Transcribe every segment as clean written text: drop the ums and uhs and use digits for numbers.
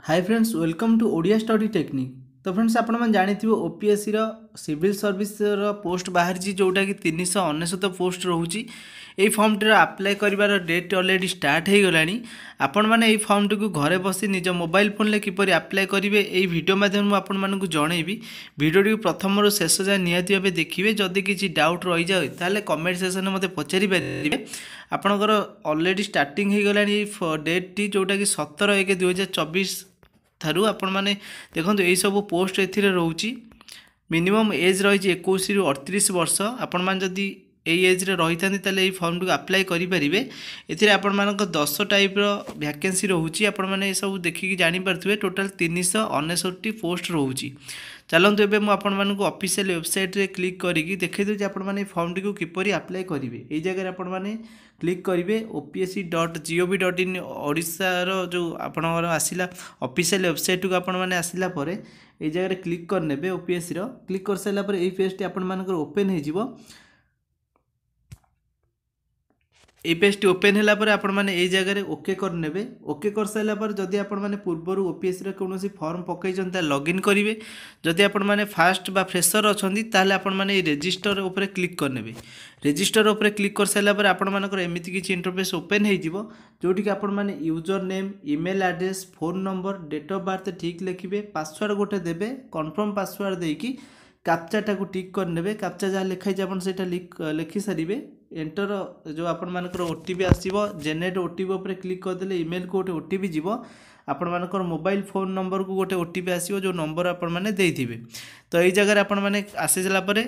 Hi friends welcome to Odia study technique. तो friends आपण जानिथिबो ओपीएससी रो सिविल सर्विस रो पोस्ट बाहर जोटा कि 399 पोस्ट रोची। ये फॉर्म टी अप्लाई करिवार डेट ऑलरेडी स्टार्ट हो गलानी। आपण माने ये फॉर्म टी को घरे बसी निज मोबाइल फोन ले किपरि अप्लाई करिवे एई वीडियो माध्यम आपण मानकु जणैबी। वीडियो टी प्रथम रो शेष जाय नियति भाबे देखिवे। जदि किछि डाउट रहि जाय ताले कमेंट सेक्शन में मते पचारि परिबे। आपणकर ऑलरेडी स्टार्टिंग हो गलानी डेट टी जोटा कि 17/1/2024 थारू आपण माने देखंतु एई सब पोस्ट एथिरे रहउची। मिनिमम एज रही 21 रु 38 वर्ष। आपण मान जदि एई एज रे रही थांती ताले एई फॉर्म को अप्लाई करि परिबे। एथिरे आपण मानक 10 टाइप रो वैकेंसी रहउची। आपण माने ए सब देखि कि जानि परथुवे टोटल 359 पोस्ट रहउची। चलंतु एबे मु आपण मानक ऑफिशियल वेबसाइट रे क्लिक करिकि देखै दउ जे आपण माने फॉर्म टी को किपरि अप्लाई करिवे। एई जगह रे आपण माने क्लिक करिवे opsc.gov.in ओडिसा रो जो आपणकर आसिला ऑफिशियल वेबसाइट को आपण माने आसिला परे एई जगह रे क्लिक कर नेबे। ओपीएससी रो क्लिक कर साइला परे एई पेज टी आपण मानकर ओपन हे जिवो। ए पेज टी ओपन होला पर आपण माने ए जगह रे ओके कर नेबे। ओके कर साइला पर जदि आपण माने पूर्वरु ओपीएससी रे कोनोसी फॉर्म पकै जंता लॉगिन करिवे। जदि आपण माने फास्ट बा फ्रेशर अछंती ताले आपण माने रजिस्टर ऊपर क्लिक कर नेबे। रजिस्टर ऊपर क्लिक कर साइला पर आपण मानकर एमिति किछि इंटरफेस ओपन हे जिवो जोटी कि आपण माने user name email address phone number date of birth ठीक लिखिबे। पासवर्ड गोटे देबे। कन्फर्म पासवर्ड देकी कैप्चा को टिक कर नेबे। कैप्चा जहाँ लिखाई आपण सेटा लिखि सारिबे। एंटर जो आपण मानकर ओटीपी आसीबो जेनेरेट ओटीपी ऊपर क्लिक कर देले ईमेल को गोटे ओटीपी जीवो। आपण मानकर मोबाइल फोन नंबर को गोटे ओटीपी आसीबो जो नंबर आपण माने देइथिबे। तो एई जगह आपण माने आसी जाला परे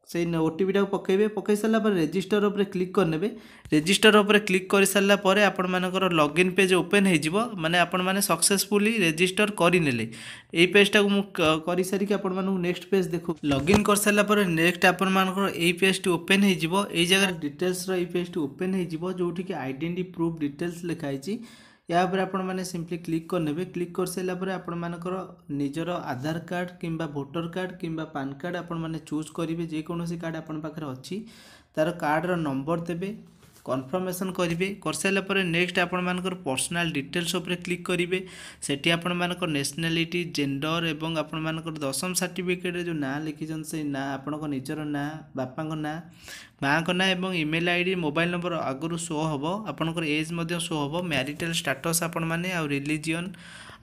से ओटीपी टा पकेबे। पकई सारा पर रजिस्टर ऊपर क्लिक कर नेबे। रजिस्टर ऊपर क्लिक कर सारा पर आपण मानकर लॉगिन पेज ओपन हो जिवो। माने आपण माने सक्सेसफुली रजिस्टर करि नेले। एई पेज टा को मु करि सारी कि आपण मानू नेक्स्ट पेज देखो। लॉगिन कर सारा पर नेक्स्ट आपण मानकर एई पेज टी ओपन हो जिवो। एई जगह डिटेल्स रो एई पेज टी ओपन हो जिवो जोठी कि आइडेंटिटी प्रूफ डिटेल्स लिखाई छि। या पर आपण माने सिंपली क्लिक कर नेबे। क्लिक कर साइला पर आपण मानकर निजर आधार कार्ड किंबा वोटर कार्ड किंबा पैन कार्ड आपण माने चूज करिवे। जे कोनोसी कार्ड आपण पाखरे अछि तार कार्ड रो नंबर देबे। कन्फर्मेशन करिवे। कर साइला पर नेक्स्ट आपण मानकर पर्सनल डिटेल्स ऊपर क्लिक करिवे। सेठी आपण मानकर नेशनलिटी जेंडर एवं आपण मानकर दशम सर्टिफिकेट जो ना लिखिजन से ना आपण को निजर ना बापा को ना माँ को ना एवं ईमेल आईडी मोबाइल नंबर आगुरु शो हबो। आपनकर एज मध्य शो हबो। मैरिटल स्टेटस आपण माने आ रिलीजियन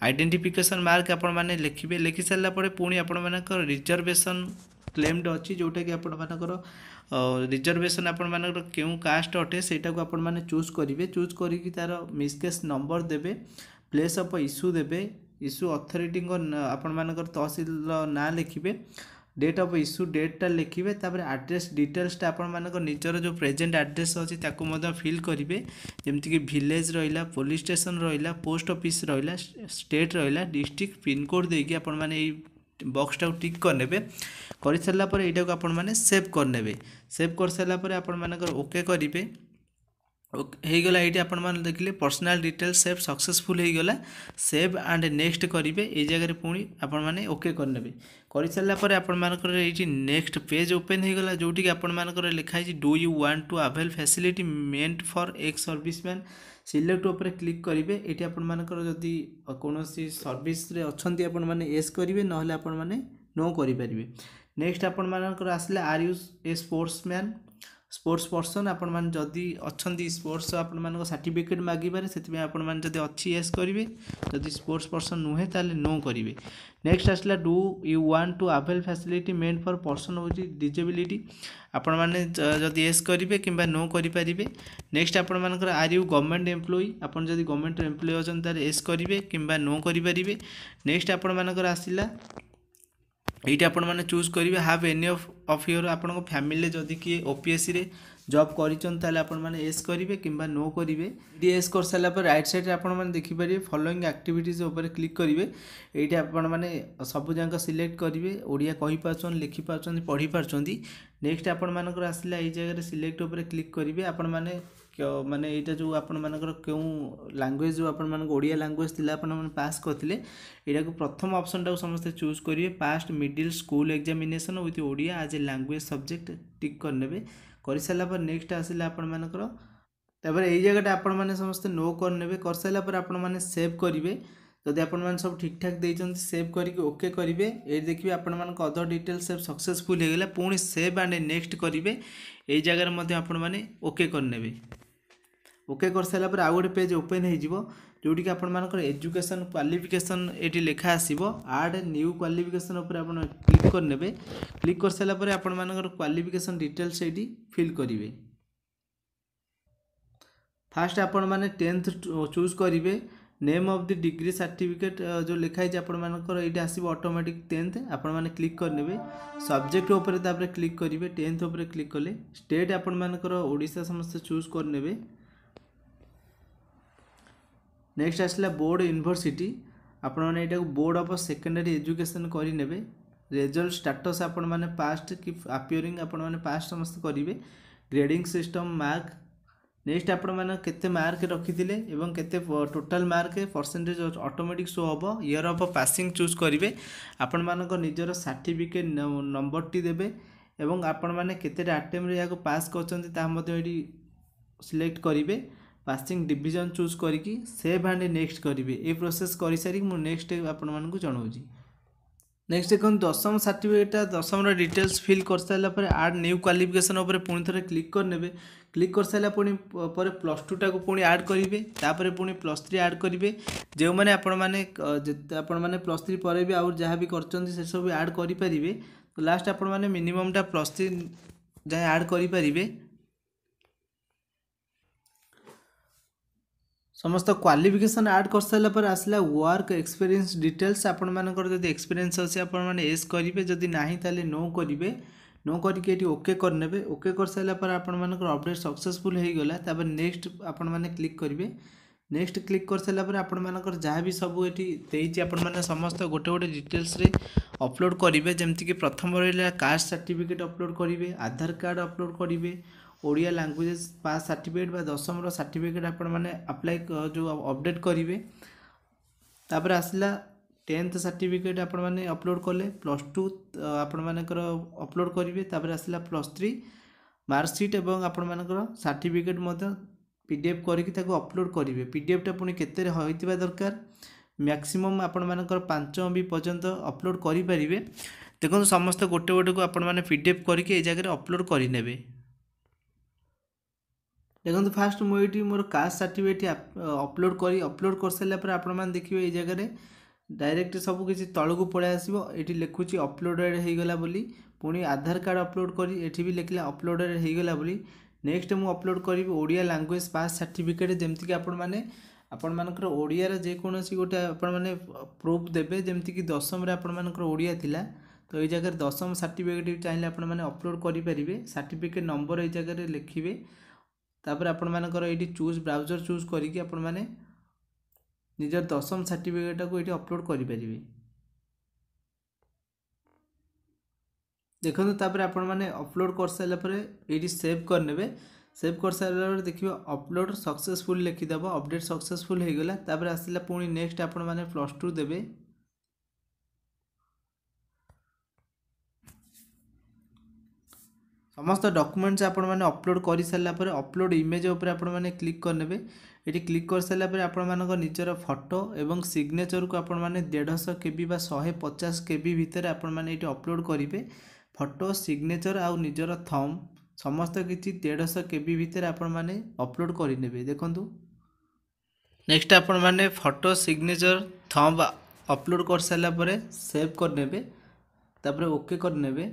आइडेंटिफिकेशन मार्क आपण माने लिखिबे। लिखि सारला परे पुणी आपण मानकर रिजर्वेशन क्लेम्ड अछि जोटा कि आपण मानकर रिजर्वेशन आपण मानकर केउ कास्ट अटे सेटा को आपण माने चूज करिवे। चूज करी कि तार मिसकेस नंबर देबे। प्लेस ऑफ इश्यू देबे। इश्यू अथॉरिटी को आपण मानकर तहसील ना लिखिबे। डेट ऑफ इश्यू डेटा लिखिबे। तापर एड्रेस डिटेल्स टा आपण मानकर निजर जो प्रेजेंट एड्रेस अछि ताको मध्य फिल करिवे। जेमति कि विलेज रहिला पुलिस स्टेशन रहिला पोस्ट ऑफिस रहिला स्टेट रहिला डिस्ट्रिक्ट पिन कोड देकी आपण माने एई बॉक्स टा टिक कर नेबे। कर सारा पर एटा को आपण माने सेव कर नेबे। सेव कर सारा पर आपण मानकर ओके करिवे। हो गला। ये आपण मैंने देखिले पर्सनल डिटेल्स सेव सक्सेसफुल हो गला। सेव एंड नेक्स्ट करेंगे। ये जगह पुणी आपण मैंने ओके करने कर सारा पर आपण मानकर ये नेक्स्ट पेज ओपन हो गला जोटी कि आपण मानकर लिखाई do you want to avail facility meant for ex serviceman select ऊपर क्लिक करेंगे। ये आपण मानकर जदि कौन सर्विस रे अच्छी आपण मैंने एस करेंगे ना आपण मैंने नो करेंगे। नेक्स्ट आपण मानकर आसला are you a sportsman sports person आपण मान जदि अच्छी स्पोर्ट्स आपण मान सर्टिफिकेट मागिबारे से आपण मान जदि अच्छी एस करेंगे। जदि स्पोर्ट्स पर्सन नुहे ताले नो करेंगे। नेक्स्ट आसला do you want to avail facility meant for person with disability आपण माने जदि एस करेंगे कि नो करेंगे। नेक्स्ट आपण मानकर आर यू गवर्नमेंट एम्प्लॉई आपण जदि गवर्नमेंट एम्प्लॉई अछन ताले एस करेंगे कि नो करेंगे। नेक्स्ट आपण मानकर आसला ये आपण मैंने चूज करेंगे हाव एनी ऑफ योर आपण फैमिली जदि किए ओपीएससी रे जॉब करें आपण मैंने एस करेंगे कि नो करेंगे। ये एस कर सारा पर राइट साइड आपण मैंने देखिपारे फॉलोइंग एक्टिविटीज ऊपर क्लिक करेंगे। ये आपण मैंने सब जाक सिलेक्ट करेंगे। ओडिया कहि पारछन लिखि पारछन पढ़ी पारछन। नेक्स्ट आपण मानकर आसला ये जगह सिलेक्ट ऊपर क्लिक करेंगे। आपण मैंने माने यहाँ जो आपण मानकर क्यों लैंग्वेज जो आपण मानक ओडिया लैंग्वेज थिला आपण माने पास करथिले एटा को प्रथम ऑप्शन टा समस्त चूज करिवे। Past middle school examination with Odia as a language subject tick कर नेबे। कर सारा पर नेक्स्ट आसिला आपण मानकर तापर एई जगह आपण माने समस्त नो कर नेबे। कर सारा पर आपण माने सेव करिवे। जदि आपण मैंने सब ठीक ठाक देते सेव करके ओके करेंगे ये देखिए आपण मान अदर डिटेल सेव सक्सेसफुल होगा पुणी सेव एंड नेक्स्ट करेंगे यही जगह आपण मैंने ओके करने ओके कर सारा पर आउ गोटे पेज ओपन हो जोटी आपण मानकर एजुकेशन क्वालिफिकेशन ये लेखा आसो आड न्यू क्वालिफिकेशन उपर आपण क्लिक करने क्लिक कर सारा पर आपण मानकर क्वालिफिकेशन डिटेल्स ये फिल करेंगे फास्ट आपण मैंने 10th चूज करेंगे name of the degree certificate जो लिखाई आपण मानकर ये आसो ऑटोमेटिक 10th आपण मैंने क्लिक करने सब्जेक्ट उपर तापर क्लिक करेंगे 10th उपर क्लिक कले स्टेट आपण मानकर ओडिशा समस्त चूज करने नेक्स्ट आसला बोर्ड यूनिवर्सिटी आपण मैंने यहाँ बोर्ड ऑफ सेकेंडरी एजुकेशन करेंगे रिजल्ट स्टेटस आपण मैंने पास्ट कि अपियरिंग आपण मैंने पास्ट समस्त करेंगे ग्रेडिंग सिस्टम मार्क नेक्स्ट आपण मैंने केते मार्क रखी एवं केते total mark percentage automatic show हम ईयर ऑफ पासिंग चूज करेंगे आपण मानक निजर सर्टिफिकेट नंबर टी देबे एवं आपण मैंने केते अटेम्प्ट या पास कर सिलेक्ट करेंगे पासिंग डिवीजन चूज करके सेव एंड नेक्स्ट करेंगे ये प्रोसेस कर सारी मुझे नेक्स्ट आपण मानक जनाऊँगी नेक्स्ट देखो दशम सर्टिफिकेट दशम डिटेल्स फिल कर सारापर आड न्यू क्वालिफिकेशन उपर पुणी थे क्लिक करने क्लिक कर सारा पुणी पर +2 टाक पुणी आड करेंगे तापर पुणी +3 आड करेंगे जो मैंने आपण मैंने +3 पर भी आउ जहाँ भी कर सब आड करेंगे तो लास्ट आपण मैंने मिनिममटा +3 जाए आड करेंगे समस्त क्वालिफिकेशन ऐड कर सारा पर आसला वर्क एक्सपीरियंस डिटेल्स आपण मानकर जब एक्सपीरियंस अच्छे आपण मैंने एस करेंगे जदि नहीं ताले नो करेंगे नो करके ये ओके करने ओके कर सारा पर आपण मानकर अपडेट सक्सेसफुल हो गला तापर नेक्स्ट आपण मैंने क्लिक करेंगे नेक्स्ट क्लिक कर सारा पर आपण मानकर जहाँ भी सब ये आपण मैंने समस्त गोटे गोटे डिटेल्स रे अपलोड करेंगे जमती कि प्रथम रहा कास्ट सर्टिफिकेट अपलोड करेंगे आधार कार्ड अपलोड करेंगे ओडिया लैंग्वेज पास सर्टिफिकेट बा दशम सर्टिफिकेट आपण मैंने अप्लाई जो अपडेट करेंगे तापर आसला 10th सर्टिफिकेट आपण मैंने अपलोड कले +2 आपण मानकर अपलोड करेंगे तापर आसला +3 मार्कशीट एवं आपण मानकर सर्टिफिकेट पीडीएफ करके अपलोड करेंगे पीडीएफटा पुणी केते होइतिबा दरकार मैक्सिमम आपण मानकर 5 MB पर्यंत अपलोड करेंगे देखो समस्त गोटे गोटे को आपण मैंने पीडीएफ करके ये जगह अपलोड करने देखो फास्ट मुझे मोर कास्ट सर्टिफिकेट अपलोड कर सारा पर आपण मैंने देखिए ये जगह डायरेक्ट सब किसी तल को पलि आसो ये लिखुची अपलोडेड होगला बोली पुणी आधार कार्ड अपलोड कर ये भी लिखला अपलोडेड होगला बोली नेक्स्ट मुझे अपलोड करी ओडिया लैंग्वेज पास सर्टिफिकेट जमती आपण मैंने आपण मानकर ओडियार जेकोसी गोटे आपण मैंने प्रूफ देबे जमती कि दशम आपण मानकर ओडिया थिला तो ये जगह दशम सर्टिफिकेट चाहिए आपण मैंने अपलोड करेंगे सर्टिफिकेट नंबर ये जगह लिखिए तापर आपण मानकर ये चूज ब्राउजर चूज करके आपण मैंने निजर दशम सर्टिफिकेट को ये अपलोड करेंगे देखो तापर आपण मैंने अपलोड कर सारा पर ये सेव करने सेव कर सारा देखिए अपलोड सक्सेसफुल लिखिदेव अपडेट सक्सेसफुल हो गला तापर आसला पुणी नेक्स्ट आपण मैंने +2 देबे समस्त डॉक्यूमेंट्स आपण मैंने अपलोड कर सारा पर अपलोड इमेज उपर आपण मैंने क्लिक करने ये क्लिक कर सारा पर आपण मानक निजर फोटो एवं सिग्नेचर को आपण मैंने 150 KB बा 150 KB भितर आपण मैंने ये अपलोड करेंगे फोटो सिग्नेचर आउ निजर थंब समस्त किसी 150 KB भितर आपण मैंने अपलोड करेंगे देखूँ नेक्स्ट आपण मैंने फोटो सिग्नेचर थंब अपलोड कर सारा पर सेव करने तापर ओके करने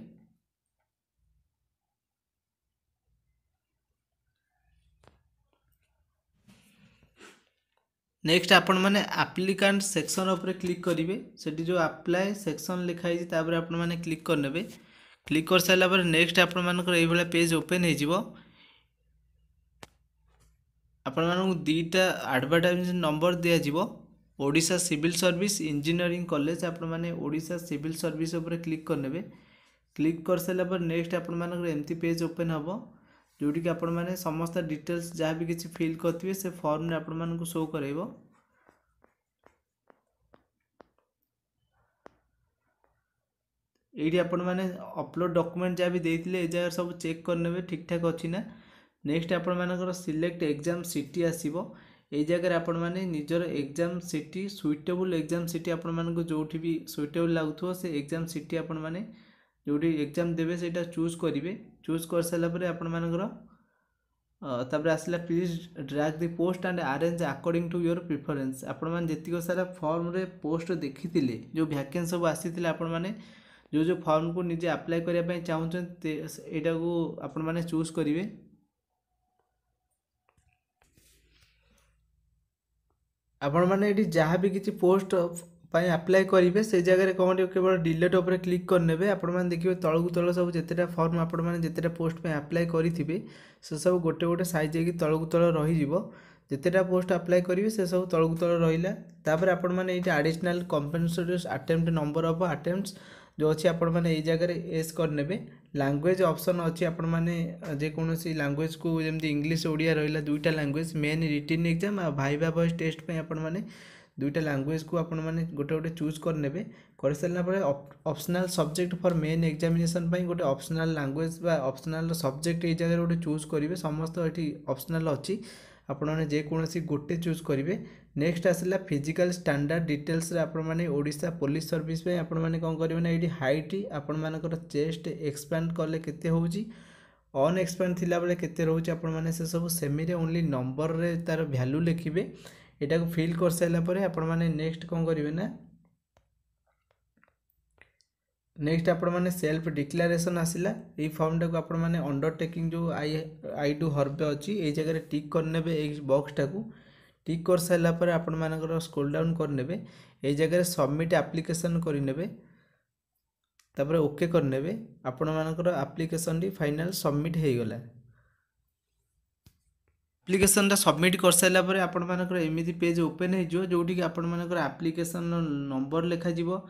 नेक्स्ट आपण मैंने एप्लिकेंट सेक्शन उपर क्लिक करेंगे से जो अप्लाई सेक्शन लिखाई तापर आपण मैंने क्लिक करने क्लिक कर सारा पर नेक्स्ट आपण मानकर ये भाया पेज ओपन हो आपण मानक दुईटा एडवर्टाइज नंबर दिज्व Odisha civil service engineering college आपण मैंने ओडिशा सिविल सर्विस उपर क्लिक करने क्लिक कर सारा पर नेक्स्ट आपण मानक एमती पेज ओपन हम जोटी कि आपण मैंने समस्त डिटेल्स जहाँ भी किसी फिल करते से फॉर्म आपण मानक शो करेबो ये आपण मैंने अपलोड डॉक्यूमेंट जहाँ भी देते ये जगह सब चेक करने ठीक ठाक अच्छी ना नेक्स्ट आपण मानकर सिलेक्ट एग्जाम सिटी आसीबो এই জায়গায় आपण माने निजर exam city suitable exam city आपण मानक जोठी भी सुइटेबल लागुथो से एग्जाम सिटी आपण माने जोठी एग्जाम देबे सेटा चूज करिवे चूज कर साला परे आपण मानकर तापर आसला please drag the post and arrange according to your preference आपण माने जतिको सारा फॉर्म रे पोस्ट देखिथिले जो वैकेंसी सब आसीथिले आपण माने जो जो फॉर्म को निजे अप्लाई करिया पय चाहउछन एटा को आपण माने चूज करिवे आपण माने एटी जहाँ भी किसी पोस्ट पाई अप्लाई करेंगे से जगह कौन केवल डिलीट उपर क्लिक करने आपण मैंने देखिए तलू तल सब जितेटा फॉर्म आपण मैंने जितेटा पोस्ट पे अप्लाई करेंगे से सब गोटे गोटे साइज होगी तलू तल रही जितेटा पोस्ट अप्लाई करेंगे से सब तलू तल रहा तापर आपण मैंने ये additional compensatory attempt number of attempts जो अच्छी आपण मैंने ये जगह एस करने लैंग्वेज ऑप्शन अच्छी आपण मैंने जेकोसी लैंग्वेज को जमी इंग्लिश ओडिया रहा दुईटा लैंग्वेज मेन रिटन एग्जाम आ भाइबा वॉइस टेस्ट पे आपण मैंने दुईटा लैंग्वेज को आपण मैंने गोटे गोटे चूज करने कर सारा पर optional subject for main examination गोटे ऑप्शनल लैंग्वेज बा ऑप्शनल सब्जेक्ट ये जगह गोटे चूज करेंगे समस्त ये ऑप्शनल अच्छी आपण मैंने जेकोसी गोटे चूज करेंगे नेक्स्ट आसला फिजिकल स्टैंडर्ड डिटेल्स आपण मैंने ओडिशा पुलिस सर्विस पे आपण मैंने कौन करेंगे ना ये हाइट आपण मानकर चेस्ट एक्सपैंड कले केते होउची अन एक्सपैंड थिला बेले केते रहउची आपण माने से सब सेमी रे ओनली नंबर रे तार वैल्यू लिखिबे एटा को फिल कर साइला परे आपण माने नेक्स्ट कौन करेंगे ना नेक्स्ट आपण माने सेल्फ डिक्लेरेशन आसिला ए फॉर्म टाको आपण माने अंडरटेकिंग जो आई डू हर्बे अच्छी ये जगह टिक करने बॉक्स टाको टिक कर साइला परे आपण मानकर स्क्रॉल डाउन करने ये जगह सबमिट एप्लिकेशन करने तापर ओके करने आपण मानकर एप्लिकेशन टी फाइनल सबमिट हो गला एप्लिकेशन सबमिट कर साइला परे आपण मानकर एमिति पेज ओपन हो जोटी कि आपण मानकर एप्लिकेशन नंबर लिखा जीवो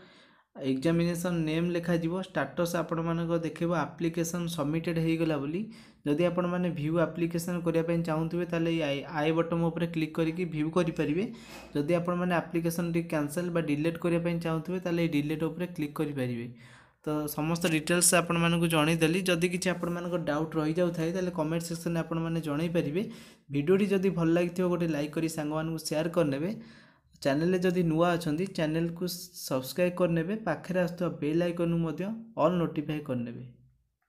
एग्जामिनेशन नेम लिखा जीवो स्टेटस आपण मानक देखिबो एप्लिकेशन सबमिटेड हो गला बोली जदि आपण माने व्यू एप्लिकेशन करिया पय चाहुथिबे ताले आई बटन ऊपर क्लिक करिकि व्यू करि परिबे जदि आपण माने एप्लिकेशन टी कैंसिल बा डिलीट करिया पय चाहुथिबे ताले डिलीट ऊपर क्लिक करि परिबे तो समस्त डिटेल्स आपण मानक जणै देली जदि किछि आपण मानक डाउट रहि जाउ थाए ताले कमेंट सेक्शन में आपण माने जणै परिबे वीडियोटी जदि भल लागिथिबो गोटे लाइक करी संग मानकु शेयर करनेबे चैनल रे जदि नुआ अछंती चैनल को सब्सक्राइब करनेबे पाखरे आस्तु बेल आइकन मध्य ऑल नोटिफाई करनेबे।